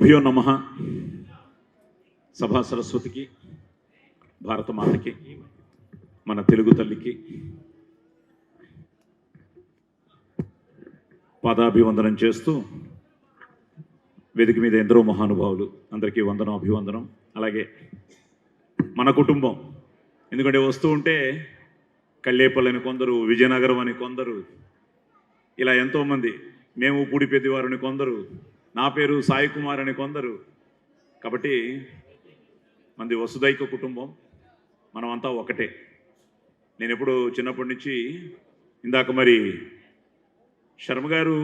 గురుభ్యో నమః. సభా సరస్వతికి, భారతమాతకి, మన తెలుగు తల్లికి పాదాభివందనం చేస్తూ, వేదిక మీద ఎందరో మహానుభావులు, అందరికీ వందనం, అభివందనం. అలాగే మన కుటుంబం, ఎందుకంటే వస్తూ ఉంటే కళ్ళేపల్లి అని కొందరు, విజయనగరం అని కొందరు, ఇలా ఎంతోమంది, మేము పూడిపెద్దివారని కొందరు, నా పేరు సాయి కుమార్ అని కొందరు. కాబట్టి మనది వసుదైక కుటుంబం, మనమంతా ఒకటే. నేను ఎప్పుడు చిన్నప్పటి నుంచి, ఇందాక మరి శర్మ గారు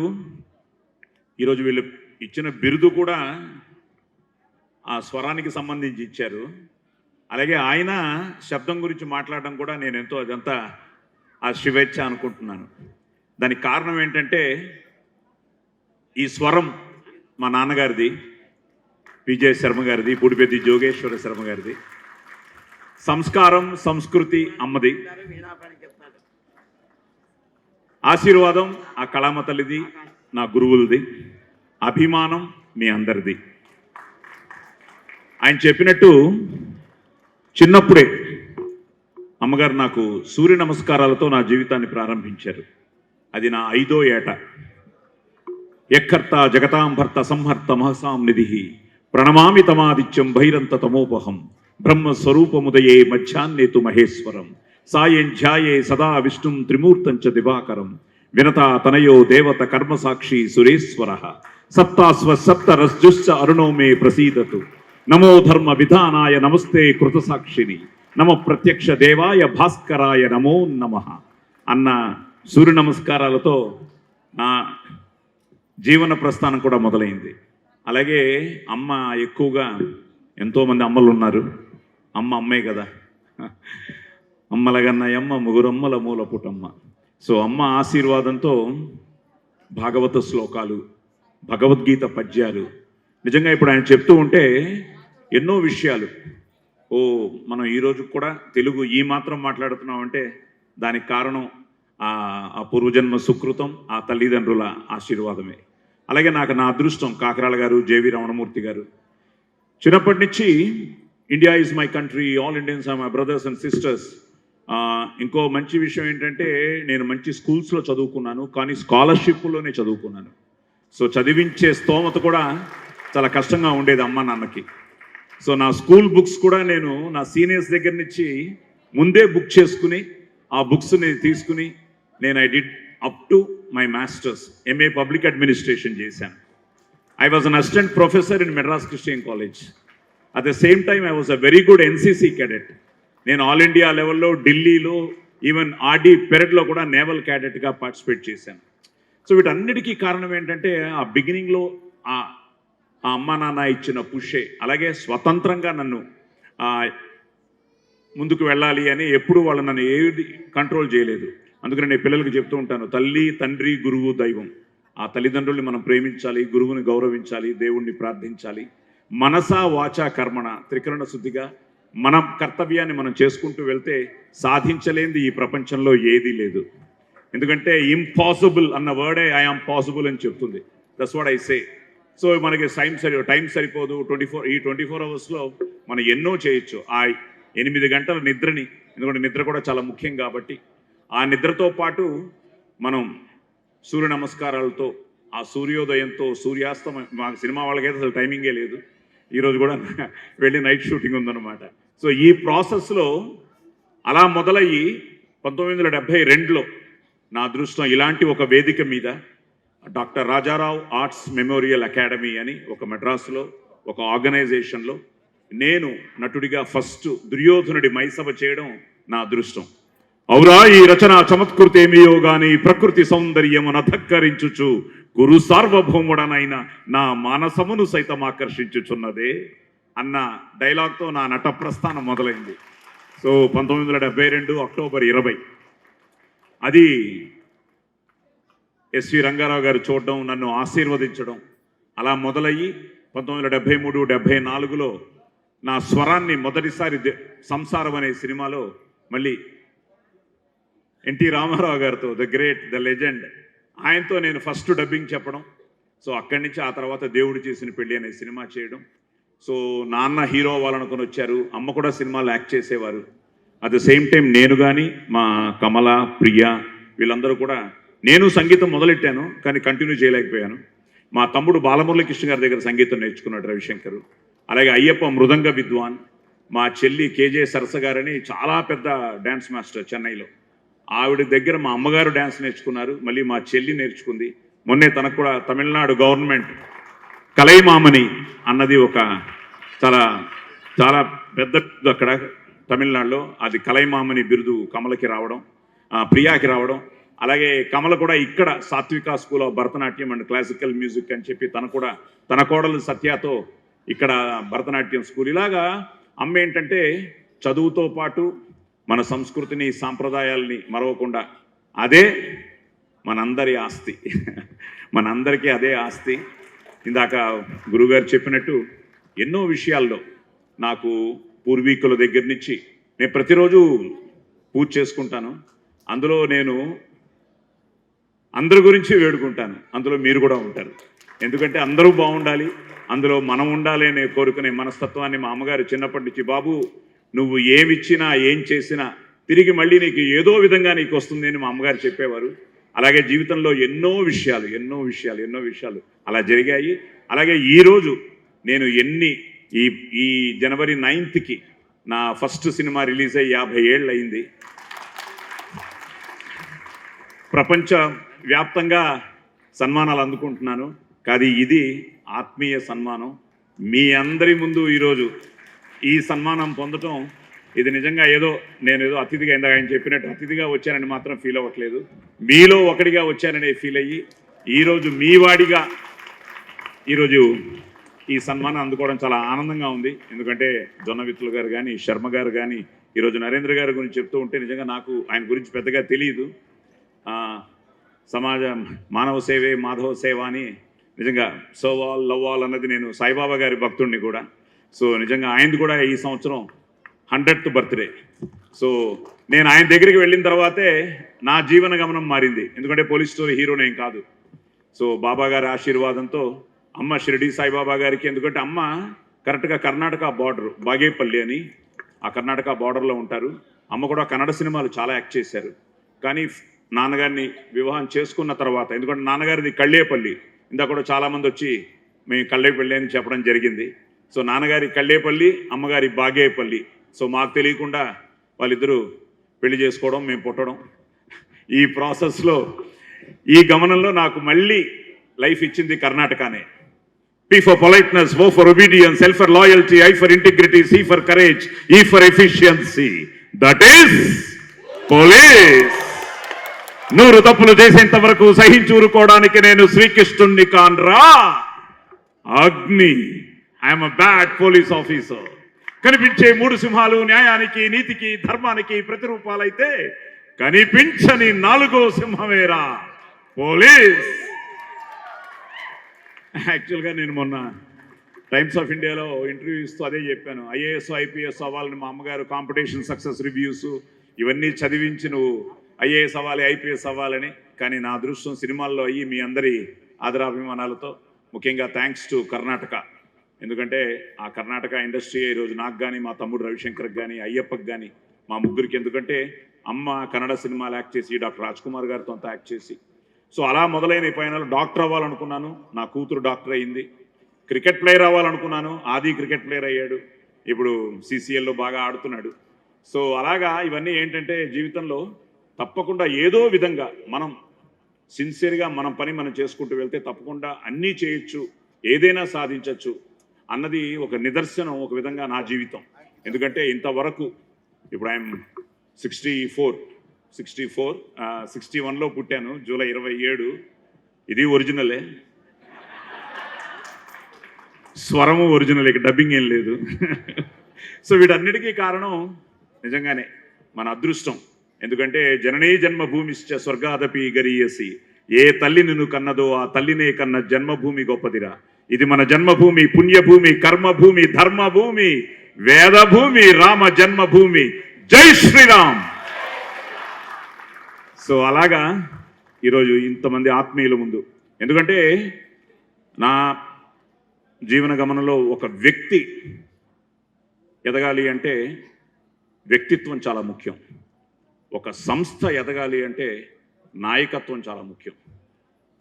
ఈరోజు వీళ్ళు ఇచ్చిన బిరుదు కూడా ఆ స్వరానికి సంబంధించి ఇచ్చారు. అలాగే ఆయన శబ్దం గురించి మాట్లాడడం కూడా నేను ఎంతో అదంతా ఆ శివేచ్ఛ అనుకుంటున్నాను. దానికి కారణం ఏంటంటే, ఈ స్వరం మా నాన్నగారిది, విజయ శర్మ గారిది, పూడిపెద్ది జోగేశ్వర శర్మ గారిది. సంస్కారం, సంస్కృతి అమ్మది. ఆశీర్వాదం ఆ కళామ తల్లిది, నా గురువులది. అభిమానం మీ అందరిది. ఆయన చెప్పినట్టు చిన్నప్పుడే అమ్మగారు నాకు సూర్య నమస్కారాలతో నా జీవితాన్ని ప్రారంభించారు. అది నా 5వ ఏట. యక్కర్త జగతాం భర్త సంహర్త మహసాం నిధి ప్రణమామి తమాదిత్యం భైరంత తమోపహం బ్రహ్మస్వరూపముదయే మధ్యాహ్నేతు మహేశ్వరం సాయం ధ్యాయే సదా విష్ణుం త్రిమూర్తం చ దివాకరం వినతా తనయో దేవత కర్మసాక్షి సురేశ్వర సప్తాస్వ సప్త రజ్జుశ్చ అరుణో మే ప్రసీదతు నమో ధర్మ విధానాయ నమస్తే కృతసాక్షిని నమ ప్రత్యక్ష దేవాయ భాస్కరాయ నమో నమః అన్న సూర్య నమస్కారాలతో నా జీవన ప్రస్థానం కూడా మొదలైంది. అలాగే అమ్మ ఎక్కువగా, ఎంతోమంది అమ్మలు ఉన్నారు, అమ్మే కదా, అమ్మలగన్నయమ్మ ముగురమ్మల మూల పుటమ్మ. సో అమ్మ ఆశీర్వాదంతో భాగవత శ్లోకాలు, భగవద్గీత పద్యాలు, నిజంగా ఇప్పుడు ఆయన చెప్తూ ఉంటే ఎన్నో విషయాలు. మనం ఈరోజు కూడా తెలుగు ఈ మాత్రం మాట్లాడుతున్నామంటే దానికి కారణం ఆ పూర్వజన్మ సుకృతం, ఆ తల్లిదండ్రుల ఆశీర్వాదమే. అలాగే నాకు నా అదృష్టం, కాకరాల గారు, జేవి రమణమూర్తి గారు. చిన్నప్పటి నుంచి India is my country, all Indians are my brothers and sisters. ఇంకో మంచి విషయం ఏంటంటే, నేను మంచి స్కూల్స్లో చదువుకున్నాను, కానీ స్కాలర్షిప్లోనే చదువుకున్నాను. సో చదివించే స్తోమత కూడా చాలా కష్టంగా ఉండేది అమ్మ నాన్నకి. సో నా స్కూల్ బుక్స్ కూడా నేను నా సీనియర్స్ దగ్గర నుంచి ముందే బుక్ చేసుకుని, ఆ బుక్స్ని తీసుకుని నేను I did up to my masters, MA public administration చేశాను. I was an assistant professor in Madras Christian College. At the same time I was a very good NCC cadet. నేను ఆల్ ఇండియా లెవెల్లో, ఢిల్లీలో, even RD పెరెడ్లో కూడా naval క్యాడెట్గా participate చేశాను. So వీటన్నిటికీ కారణం ఏంటంటే, ఆ బిగినింగ్లో ఆ అమ్మా నాన్న ఇచ్చిన పుషే. అలాగే స్వతంత్రంగా నన్ను ముందుకు వెళ్ళాలి అని ఎప్పుడు వాళ్ళు నన్ను ఏది కంట్రోల్ చేయలేదు. అందుకని నేను పిల్లలకు చెప్తూ ఉంటాను, తల్లి, తండ్రి, గురువు, దైవం. ఆ తల్లిదండ్రుల్ని మనం ప్రేమించాలి, గురువుని గౌరవించాలి, దేవుణ్ణి ప్రార్థించాలి. మనసా వాచా కర్మణ త్రికరణ శుద్ధిగా మన కర్తవ్యాన్ని మనం చేసుకుంటూ వెళ్తే సాధించలేనిది ఈ ప్రపంచంలో ఏదీ లేదు. ఎందుకంటే ఇంపాసిబుల్ అన్న వర్డే ఐ ఆమ్ పాసిబుల్ అని చెప్తుంది. That's what I say. So మనకి టైం సరిపోదు. 24 అవర్స్లో మనం ఎన్నో చేయొచ్చు. ఆ 8 గంటల నిద్రని, ఎందుకంటే నిద్ర కూడా చాలా ముఖ్యం కాబట్టి, ఆ నిద్రతో పాటు మనం సూర్య నమస్కారాలతో, ఆ సూర్యోదయంతో, సూర్యాస్తమయం, మా సినిమా వాళ్ళకైతే అసలు టైమింగే లేదు. ఈరోజు కూడా వెళ్ళి నైట్ షూటింగ్ ఉందన్నమాట. సో ఈ ప్రాసెస్లో అలా మొదలయ్యి 1972లో నా అదృష్టం ఇలాంటి ఒక వేదిక మీద doctor Rajarao arts memorial academy అని ఒక మెడ్రాస్లో ఒక ఆర్గనైజేషన్లో నేను నటుడిగా ఫస్ట్ దుర్యోధనుడి మైసభ చేయడం నా అదృష్టం. ఔరా ఈ రచన చమత్కృతేమియో గాని ప్రకృతి సౌందర్యమును అధక్కరించుచు గురు సార్వభౌముడనైన నా మానసమును సైతం ఆకర్షించుచున్నదే అన్న డైలాగ్తో నా నట ప్రస్థానం మొదలైంది. సో 1972 అక్టోబర్ 20 అది ఎస్వి రంగారావు గారు చూడడం, నన్ను ఆశీర్వదించడం, అలా మొదలయ్యి 1973, 74లో నా స్వరాన్ని మొదటిసారి సంసారం అనే సినిమాలో మళ్ళీ ఎన్టీ రామారావు గారితో, ద గ్రేట్, ద లెజెండ్, ఆయనతో నేను ఫస్ట్ డబ్బింగ్ చెప్పడం, సో అక్కడి నుంచి ఆ తర్వాత దేవుడు చేసిన పెళ్లి అనే సినిమా చేయడం. సో నాన్న హీరో అవ్వాలనుకుని వచ్చారు, అమ్మ కూడా సినిమాలో యాక్ట్ చేసేవారు. అట్ ద సేమ్ టైం నేను కానీ మా కమల, ప్రియ వీళ్ళందరూ కూడా, నేను సంగీతం మొదలెట్టాను కానీ కంటిన్యూ చేయలేకపోయాను. మా తమ్ముడు బాలమురళీకృష్ణ గారి దగ్గర సంగీతం నేర్చుకున్నాడు రవిశంకర్. అలాగే అయ్యప్ప మృదంగ విద్వాన్. మా చెల్లి కేజే సరస గారని చాలా పెద్ద డ్యాన్స్ మాస్టర్ చెన్నైలో, ఆవిడ దగ్గర మా అమ్మగారు డ్యాన్స్ నేర్చుకున్నారు, మళ్ళీ మా చెల్లి నేర్చుకుంది. మొన్నే తనకు కూడా తమిళనాడు గవర్నమెంట్ కలైమామని అన్నది ఒక చాలా చాలా పెద్ద అక్కడ తమిళనాడులో, అది కలైమామని బిరుదు కమలకి రావడం, ప్రియాకి రావడం. అలాగే కమల కూడా ఇక్కడ సాత్విక school of Bharatanatyam and classical music అని చెప్పి తన కోడలు సత్యతో ఇక్కడ భరతనాట్యం స్కూల్. ఇలాగా అమ్మ ఏంటంటే చదువుతో పాటు మన సంస్కృతిని, సాంప్రదాయాల్ని మరవకుండా, అదే మనందరి ఆస్తి, మనందరికీ అదే ఆస్తి. ఇందాక గురుగారు చెప్పినట్టు ఎన్నో విషయాల్లో నాకు పూర్వీకుల దగ్గర నుంచి నేను ప్రతిరోజు పూజ చేసుకుంటాను. అందులో నేను అందరి గురించి వేడుకుంటాను, అందులో మీరు కూడా ఉంటారు. ఎందుకంటే అందరూ బాగుండాలి, అందులో మనం ఉండాలి అనే కోరుకునే మనస్తత్వాన్ని మా అమ్మగారు చిన్నప్పటి నుంచి, బాబు నువ్వు ఏమిచ్చినా ఏం చేసినా తిరిగి మళ్ళీ నీకు ఏదో విధంగా నీకు వస్తుంది అని మా అమ్మగారు చెప్పేవారు. అలాగే జీవితంలో ఎన్నో విషయాలు అలా జరిగాయి. అలాగే ఈరోజు నేను ఈ జనవరి 9th నా ఫస్ట్ సినిమా రిలీజ్ అయ్యి 50 ఏళ్ళు అయింది. ప్రపంచ వ్యాప్తంగా సన్మానాలు అందుకుంటున్నాను, కానీ ఇది ఆత్మీయ సన్మానం. మీ అందరి ముందు ఈరోజు ఈ సన్మానం పొందటం, ఇది నిజంగా నేను ఏదో అతిథిగా, ఇందాక ఆయన చెప్పినట్టు అతిథిగా వచ్చానని మాత్రం ఫీల్ అవ్వట్లేదు, మీలో ఒకటిగా వచ్చాననే ఫీల్ అయ్యి ఈరోజు మీ వాడిగా ఈరోజు ఈ సన్మానం అందుకోవడం చాలా ఆనందంగా ఉంది. ఎందుకంటే జొన్నవిత్తులు గారు కానీ, శర్మ గారు కానీ, ఈరోజు నరేంద్ర గారి గురించి చెప్తూ ఉంటే నిజంగా నాకు ఆయన గురించి పెద్దగా తెలియదు. మానవ సేవే మాధవ సేవ అని, నిజంగా సోవాల్ లవ్వాల్ అన్నది, నేను సాయిబాబా గారి భక్తుడిని కూడా. సో నిజంగా ఆయనది కూడా ఈ సంవత్సరం 100th బర్త్డే. సో నేను ఆయన దగ్గరికి వెళ్ళిన తర్వాతే నా జీవన గమనం మారింది. ఎందుకంటే పోలీస్ స్టోరీ హీరోనేం కాదు. సో బాబా గారి ఆశీర్వాదంతో అమ్మ షిరిడి సాయిబాబా గారికి, ఎందుకంటే అమ్మ కరెక్ట్గా కర్ణాటక బార్డర్, బాగేపల్లి అని ఆ కర్ణాటక బార్డర్లో ఉంటారు. అమ్మ కూడా కన్నడ సినిమాలు చాలా యాక్ట్ చేశారు. కానీ నాన్నగారిని వివాహం చేసుకున్న తర్వాత, ఎందుకంటే నాన్నగారిది కళ్ళేపల్లి, ఇందా కూడా చాలామంది వచ్చి మేము కళ్ళేపల్లి అని చెప్పడం జరిగింది. సో నాన్నగారి కళ్ళేపల్లి, అమ్మగారి బాగేపల్లి. సో మాకు తెలియకుండా వాళ్ళిద్దరూ పెళ్లి చేసుకోవడం, మేము పుట్టడం, ఈ ప్రాసెస్లో ఈ గమనంలో నాకు మళ్ళీ లైఫ్ ఇచ్చింది కర్ణాటకనే. P for politeness, O for obedience, L for loyalty, I for integrity, C for courage, E for efficiency. That is police. 100 తప్పులు చేసేంత వరకు సహించూరుకోవడానికి నేను శ్రీకృష్ణుణ్ణి కాన్రా అగ్ని. I'm a bad police officer. కనిపించే 3 సింహాలు న్యాయానికి, నీతికి, ధర్మానికి ప్రతిరూపాలైతే కనిపించని 4వ సింహమేరా పోలీస్. యాక్చువల్గా నేను మొన్న టైమ్స్ ఆఫ్ ఇండియాలో ఇంటర్వ్యూ ఇస్తూ అదే చెప్పాను. ఐఏఎస్ ఐపీఎస్ అవ్వాలని మా అమ్మగారు కాంపిటీషన్ సక్సెస్ రివ్యూస్ ఇవన్నీ చదివించి నువ్వు ఐఏఎస్ అవ్వాలి, ఐపీఎస్ అవ్వాలని. కానీ నా అదృష్టం సినిమాల్లో అయ్యి మీ అందరి ఆదరాభిమానాలతో, ముఖ్యంగా థ్యాంక్స్ టు కర్ణాటక. ఎందుకంటే ఆ కర్ణాటక ఇండస్ట్రీ ఈరోజు నాకు కానీ, మా తమ్ముడు రవిశంకర్కి కానీ, అయ్యప్పకి కానీ, మా ముగ్గురికి, ఎందుకంటే అమ్మ కన్నడ సినిమాలు యాక్ట్ చేసి డాక్టర్ రాజ్ కుమార్ గారితో అంతా యాక్ట్ చేసి, సో అలా మొదలైన పయనాలు. డాక్టర్ అవ్వాలనుకున్నాను, నా కూతురు డాక్టర్ అయ్యింది. క్రికెట్ ప్లేయర్ అవ్వాలనుకున్నాను, ఆది క్రికెట్ ప్లేయర్ అయ్యాడు, ఇప్పుడు CCLలో బాగా ఆడుతున్నాడు. సో అలాగా ఇవన్నీ ఏంటంటే జీవితంలో తప్పకుండా ఏదో విధంగా మనం సిన్సియర్గా మన పని మనం చేసుకుంటూ వెళ్తే తప్పకుండా అన్నీ చేయొచ్చు, ఏదైనా సాధించవచ్చు అన్నది ఒక నిదర్శనం ఒక విధంగా నా జీవితం. ఎందుకంటే ఇంతవరకు ఇప్పుడు ఐఎమ్ 64, 61లో పుట్టాను, జూలై 27. ఇది ఒరిజినలే, స్వరము ఒరిజినల్, ఇక డబ్బింగ్ ఏం లేదు. సో వీటన్నిటికీ కారణం నిజంగానే మన అదృష్టం. ఎందుకంటే జననీ జన్మభూమిశ్చ స్వర్గాదపి గరీయసి, ఏ తల్లి నిన్ను కన్నదో ఆ తల్లినే కన్న జన్మభూమి గొప్పదిరా. ఇది మన జన్మభూమి, పుణ్యభూమి, కర్మభూమి, ధర్మభూమి, వేదభూమి, రామ జన్మభూమి. జై శ్రీరామ్. సో అలాగా ఈరోజు ఇంతమంది ఆత్మీయుల ముందు, ఎందుకంటే నా జీవన గమనంలో ఒక వ్యక్తి ఎదగాలి అంటే వ్యక్తిత్వం చాలా ముఖ్యం. ఒక సంస్థ ఎదగాలి అంటే నాయకత్వం చాలా ముఖ్యం.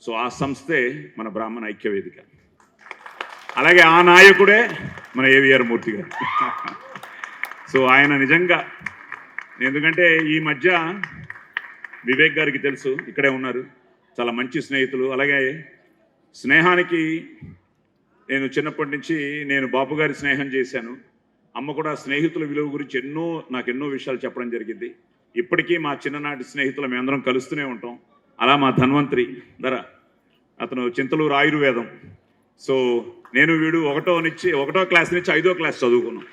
సో ఆ సంస్థే మన బ్రాహ్మణ ఐక్యవేదిక. అలాగే ఆ నాయకుడే మన ఏవిఆర్ మూర్తి గారు. సో ఆయన నిజంగా, ఎందుకంటే ఈ మధ్య వివేక్ గారికి తెలుసు, ఇక్కడే ఉన్నారు, చాలా మంచి స్నేహితులు. అలాగే స్నేహానికి నేను చిన్నప్పటి నుంచి నేను బాపు గారి స్నేహం చేశాను. అమ్మ కూడా స్నేహితుల విలువ గురించి నాకు ఎన్నో విషయాలు చెప్పడం జరిగింది. ఇప్పటికీ మా చిన్ననాటి స్నేహితులు మేమందరం కలుస్తూనే ఉంటాం. అలా మా ధన్వంతరి అతను చింతలూరు ఆయుర్వేదం. సో నేను వీడు ఒకటో క్లాస్ నుంచి 5వ క్లాస్ చదువుకున్నాం.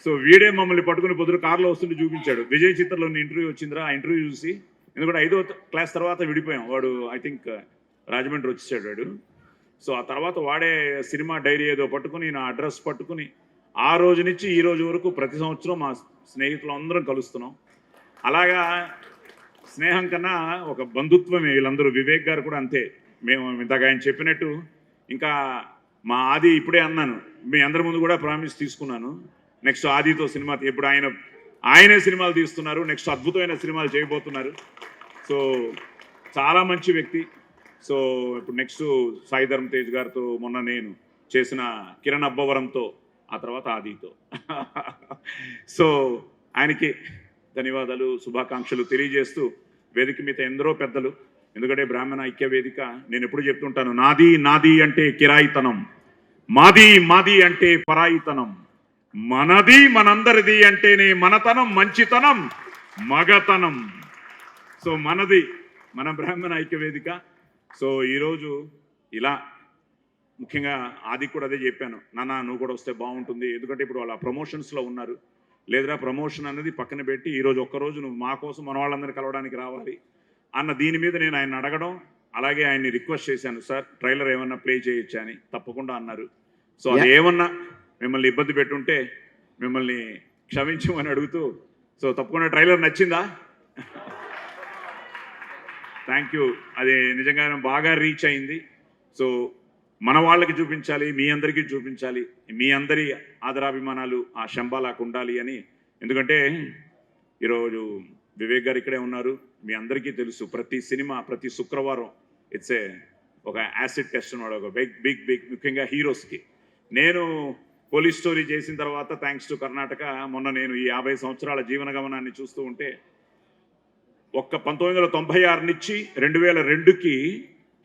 సో వీడే మమ్మల్ని పట్టుకుని పొద్దున కారులో వస్తుంటే చూపించాడు. విజయ్ చిత్రలో ఇంటర్వ్యూ వచ్చిందిరా, ఆ ఇంటర్వ్యూ చూసి, ఎందుకంటే 5వ క్లాస్ తర్వాత విడిపోయాం. వాడు ఐ థింక్ రాజమండ్రి వచ్చేసాడు వాడు. సో ఆ తర్వాత వాడే సినిమా డైరీ ఏదో పట్టుకుని, నా అడ్రస్ పట్టుకుని, ఆ రోజు నుంచి ఈ రోజు వరకు ప్రతి సంవత్సరం మా స్నేహితులు అందరం కలుస్తున్నాం. అలాగా స్నేహం కన్నా ఒక బంధుత్వమే వీళ్ళందరూ. వివేక్ గారు కూడా అంతే. మేము ఇంతగా ఆయన చెప్పినట్టు, ఇంకా మా ఆది ఇప్పుడే అన్నాను, మీ అందరి ముందు కూడా ప్రామిస్ తీసుకున్నాను, నెక్స్ట్ ఆదితో సినిమా, ఇప్పుడు ఆయనే సినిమాలు తీస్తున్నారు, నెక్స్ట్ అద్భుతమైన సినిమాలు చేయబోతున్నారు. సో చాలా మంచి వ్యక్తి. సో ఇప్పుడు నెక్స్ట్ సాయి ధర్మ తేజ్ గారితో, మొన్న నేను చేసిన కిరణ్ అబ్బవరంతో, ఆ తర్వాత ఆదితో. సో ఆయనకి ధన్యవాదాలు, శుభాకాంక్షలు తెలియజేస్తూ, వేదిక మీద ఎందరో పెద్దలు, ఎందుకంటే బ్రాహ్మణ ఐక్య వేదిక నేను ఎప్పుడు చెప్తుంటాను, నాది నాది అంటే కిరాయితనం, మాది మాది అంటే పరాయితనం, మనది మనందరిది అంటేనే మనతనం, మంచితనం, మగతనం. సో మనది మన బ్రాహ్మణ ఐక్య వేదిక. సో ఈరోజు ఇలా ముఖ్యంగా ఆది కూడా అదే చెప్పాను, నాన్న నువ్వు కూడా వస్తే బాగుంటుంది, ఎందుకంటే ఇప్పుడు వాళ్ళ ప్రమోషన్స్లో ఉన్నారు. లేదురా ప్రమోషన్ అనేది పక్కన పెట్టి ఈరోజు ఒక్కరోజు నువ్వు మా కోసం మన వాళ్ళందరినీ కలవడానికి రావాలి అన్న దీని మీద నేను ఆయన అడగడం, అలాగే ఆయన్ని రిక్వెస్ట్ చేశాను, సార్ ట్రైలర్ ఏమన్నా ప్లే చేయొచ్చా అని. తప్పకుండా అన్నారు. సో అది ఏమన్నా మిమ్మల్ని ఇబ్బంది పెట్టుంటే మిమ్మల్ని క్షమించమని అడుగుతూ, సో తప్పకుండా ట్రైలర్ నచ్చిందా? Thank you. అది నిజంగానే బాగా రీచ్ అయింది. సో మన వాళ్ళకి చూపించాలి, మీ అందరికీ చూపించాలి, మీ అందరి ఆదరాభిమానాలు ఆ శంబాలాకు ఉండాలి అని. ఎందుకంటే ఈరోజు వివేక్ గారు ఇక్కడే ఉన్నారు, మీ అందరికీ తెలుసు, ప్రతి సినిమా ప్రతి శుక్రవారం ఇట్స్ ఒక యాసిడ్ టెస్ట్ అన్నమాట, ఒక బిగ్ ముఖ్యంగా హీరోస్కి. నేను పోలీస్ స్టోరీ చేసిన తర్వాత థ్యాంక్స్ టు కర్ణాటక, మొన్న నేను ఈ 50 సంవత్సరాల జీవన గమనాన్ని చూస్తూ ఉంటే, ఒక్క 1996 నుంచి 2002కి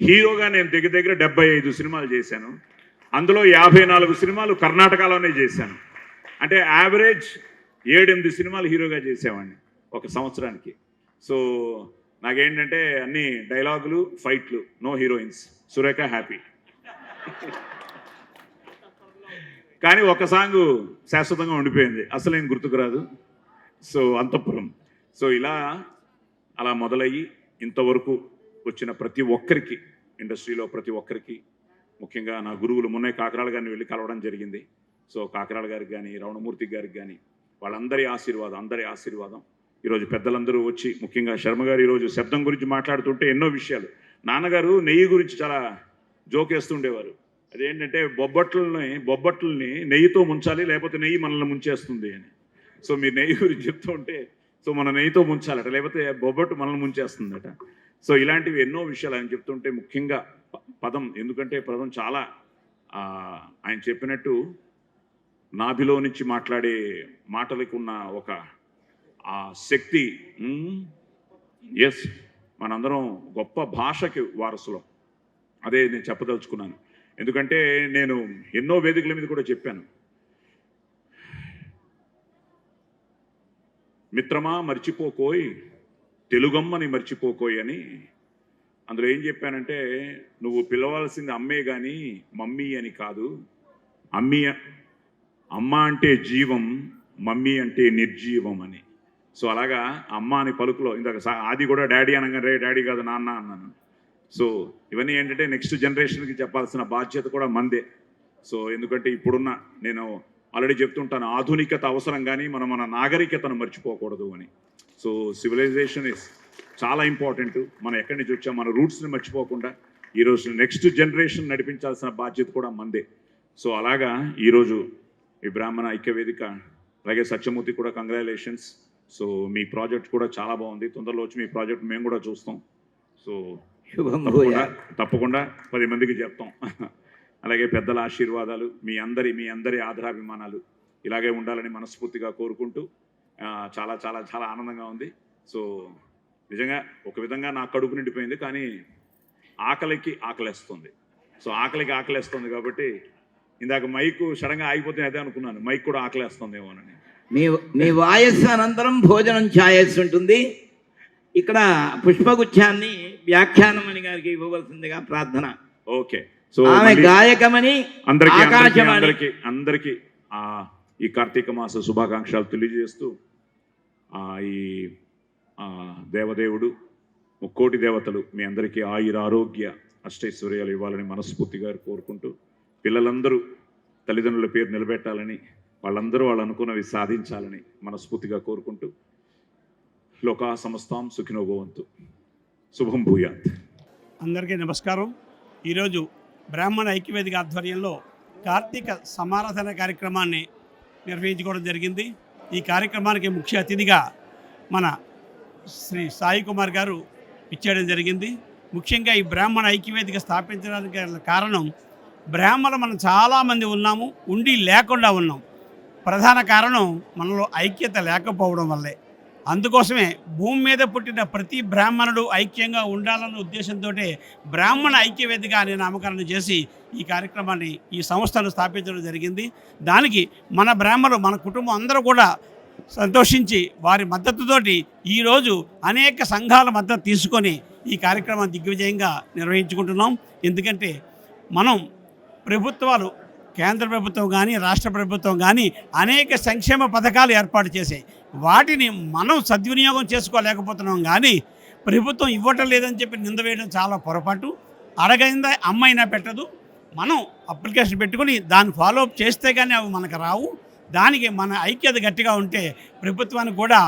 హీరోగా నేను దగ్గర 75 సినిమాలు చేశాను. అందులో 54 సినిమాలు కర్ణాటకలోనే చేశాను. అంటే యావరేజ్ 7-8 సినిమాలు హీరోగా చేసేవాడిని ఒక సంవత్సరానికి. సో నాకేంటంటే అన్ని డైలాగులు, ఫైట్లు, నో హీరోయిన్స్, సురేఖ హ్యాపీ. కానీ ఒక సాంగ్ శాశ్వతంగా ఉండిపోయింది, అసలు ఏం గుర్తుకు రాదు. సో అంతఃపురం. సో అలా మొదలయ్యి ఇంతవరకు వచ్చిన ప్రతి ఒక్కరికి, ఇండస్ట్రీలో ప్రతి ఒక్కరికి, ముఖ్యంగా నా గురువులు మొన్నే కాకరాల గారిని వెళ్ళి కలవడం జరిగింది. సో కాకరాల గారికి కానీ, రమణమూర్తి గారికి కానీ, వాళ్ళందరి ఆశీర్వాదం ఈరోజు పెద్దలందరూ వచ్చి, ముఖ్యంగా శర్మ గారు ఈరోజు శబ్దం గురించి మాట్లాడుతుంటే ఎన్నో విషయాలు, నాన్నగారు నెయ్యి గురించి చాలా జోకేస్తుండేవారు. అదేంటంటే బొబ్బట్లని నెయ్యితో ముంచాలి, లేకపోతే నెయ్యి మనల్ని ముంచేస్తుంది అని. సో మీరు నెయ్యి గురించి చెప్తూ ఉంటే, సో మన నెయ్యితో ముంచాలట, లేకపోతే బొబ్బట్టు మనల్ని ముంచేస్తుందట. సో ఇలాంటివి ఎన్నో విషయాలు ఆయన చెప్తుంటే, ముఖ్యంగా పదం, ఎందుకంటే పదం చాలా ఆయన చెప్పినట్టు నాభిలో నుంచి మాట్లాడే మాటలకు ఉన్న ఒక ఆ శక్తి. ఎస్, మనందరం గొప్ప భాషకి వారసులం. అదే నేను చెప్పదలుచుకున్నాను. ఎందుకంటే నేను ఎన్నో వేదికల మీద కూడా చెప్పాను, మిత్రమా మర్చిపోకోయ్, తెలుగమ్మని మర్చిపోకోయ్ అని. అందులో ఏం చెప్పానంటే, నువ్వు పిలవాల్సింది అమ్మే కానీ మమ్మీ అని కాదు. అమ్మ అంటే జీవం, మమ్మీ అంటే నిర్జీవం అని. సో అలాగా అమ్మ అని పలుకులో, ఇందాక ఆది కూడా డాడీ అనగానే డాడీ కాదు నాన్న అన్నాను. సో ఇవన్నీ ఏంటంటే నెక్స్ట్ జనరేషన్కి చెప్పాల్సిన బాధ్యత కూడా మందే. సో ఎందుకంటే ఇప్పుడున్న, నేను ఆల్రెడీ చెప్తుంటాను, ఆధునికత అవసరం కానీ మన నాగరికతను మర్చిపోకూడదు అని. సో సివిలైజేషన్ ఇస్ చాలా ఇంపార్టెంట్. మనం ఎక్కడి నుంచి వచ్చాం, మన రూట్స్ని మర్చిపోకుండా ఈరోజు నెక్స్ట్ జనరేషన్ నడిపించాల్సిన బాధ్యత కూడా మందే. సో అలాగా ఈరోజు ఈ బ్రాహ్మణ ఐక్యవేదిక, అలాగే సత్యమూర్తి కూడా కంగ్రాచులేషన్స్. సో మీ ప్రాజెక్ట్ కూడా చాలా బాగుంది. తొందరలో వచ్చి మీ ప్రాజెక్ట్ మేము కూడా చూస్తాం. సో తప్పకుండా 10 మందికి చెప్తాం. అలాగే పెద్దల ఆశీర్వాదాలు, మీ అందరి ఆదరాభిమానాలు ఇలాగే ఉండాలని మనస్ఫూర్తిగా కోరుకుంటూ చాలా చాలా చాలా ఆనందంగా ఉంది. సో నిజంగా ఒక విధంగా నా కడుపు నిండిపోయింది, కానీ ఆకలికి ఆకలేస్తుంది. సో ఆకలికి ఆకలేస్తుంది కాబట్టి ఇందాక మైక్ సడన్గా ఆగిపోతే అదే అనుకున్నాను, మైక్ కూడా ఆకలేస్తుందేమోనని. మీ వాయస్సు అనంతరం భోజనం ఛాయస్సు ఉంటుంది. ఇక్కడ పుష్పగుచ్ఛాన్ని వ్యాఖ్యానమణి గారికి ఇవ్వవలసిందిగా ప్రార్థన. ఓకే. సో ఆమె గాయకమని అందరికీ ఈ కార్తీక మాస శుభాకాంక్షలు తెలియజేస్తూ ఈ దేవదేవుడు ముక్కోటి దేవతలు మీ అందరికీ ఆయురారోగ్య అష్టైశ్వర్యాలు ఇవ్వాలని మనస్ఫూర్తిగా కోరుకుంటూ, పిల్లలందరూ తల్లిదండ్రుల పేరు నిలబెట్టాలని, వాళ్ళందరూ వాళ్ళు అనుకున్నవి సాధించాలని మనస్ఫూర్తిగా కోరుకుంటూ, లోకా సమస్తాం సుఖినో భవంతు. శుభం భూయాత్. అందరికీ నమస్కారం. ఈరోజు బ్రాహ్మణ ఐక్యవేదిక ఆధ్వర్యంలో కార్తీక సమారాధన కార్యక్రమాన్ని నిర్వహించుకోవడం జరిగింది. ఈ కార్యక్రమానికి ముఖ్య అతిథిగా మన శ్రీ సాయి కుమార్ గారు ఇచ్చేయడం జరిగింది. ముఖ్యంగా ఈ బ్రాహ్మణ ఐక్యవేదిక స్థాపించడానికి కారణం, బ్రాహ్మణులు మనం చాలామంది ఉన్నాము, ఉండి లేకుండా ఉన్నాం. ప్రధాన కారణం మనలో ఐక్యత లేకపోవడం వల్లే. అందుకోసమే భూమి మీద పుట్టిన ప్రతి బ్రాహ్మణుడు ఐక్యంగా ఉండాలన్న ఉద్దేశంతో బ్రాహ్మణ ఐక్యవేదిక అనే నామకరణం చేసి ఈ కార్యక్రమాన్ని, ఈ సంస్థను స్థాపించడం జరిగింది. దానికి మన బ్రాహ్మణులు, మన కుటుంబం అందరూ కూడా సంతోషించి వారి మద్దతుతోటి ఈరోజు అనేక సంఘాల మద్దతు తీసుకొని ఈ కార్యక్రమాన్ని దిగ్విజయంగా నిర్వహించుకుంటున్నాం. ఎందుకంటే మనం ప్రభుత్వాలు, కేంద్ర ప్రభుత్వం కానీ రాష్ట్ర ప్రభుత్వం కానీ అనేక సంక్షేమ పథకాలు ఏర్పాటు చేశాయి. వాటిని మనం సద్వినియోగం చేసుకోలేకపోతున్నాం. కానీ ప్రభుత్వం ఇవ్వటం లేదని చెప్పి నింద వేయడం చాలా పొరపాటు. అడగైందా అమ్మైనా పెట్టదు. మనం అప్లికేషన్ పెట్టుకుని దాన్ని ఫాలోఅప్ చేస్తే కానీ అవి మనకు రావు. దానికి మన ఐక్యత గట్టిగా ఉంటే ప్రభుత్వానికి కూడా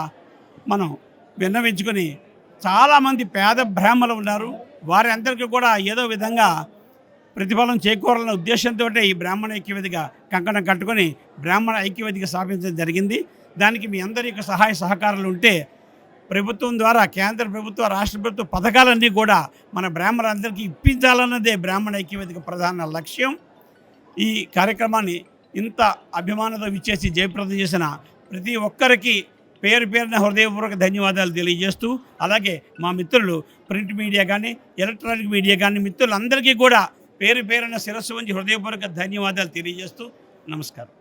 మనం విన్నవించుకొని, చాలామంది పేద బ్రాహ్మణులు ఉన్నారు, వారి అందరికీ కూడా ఏదో విధంగా ప్రతిఫలం చేకూరాలనే ఉద్దేశంతో ఈ బ్రాహ్మణ ఐక్యవేదిక కంకణం కట్టుకొని బ్రాహ్మణ ఐక్యవేదిక స్థాపించడం జరిగింది. దానికి మీ అందరి యొక్క సహాయ సహకారాలు ఉంటే ప్రభుత్వం ద్వారా, కేంద్ర ప్రభుత్వ, రాష్ట్ర ప్రభుత్వ పథకాలన్నీ కూడా మన బ్రాహ్మణులందరికీ ఇప్పించాలన్నదే బ్రాహ్మణ ఐక్యవేదిక ప్రధాన లక్ష్యం. ఈ కార్యక్రమాన్ని ఇంత అభిమానంతో విచ్చేసి జయప్రదం చేసిన ప్రతి ఒక్కరికి పేరు పేరున హృదయపూర్వక ధన్యవాదాలు తెలియజేస్తూ, అలాగే మా మిత్రులు ప్రింట్ మీడియా కానీ ఎలక్ట్రానిక్ మీడియా కానీ మిత్రులందరికీ కూడా పేరు పేరున శిరస్సు వంచి హృదయపూర్వక ధన్యవాదాలు తెలియజేస్తూ నమస్కారం.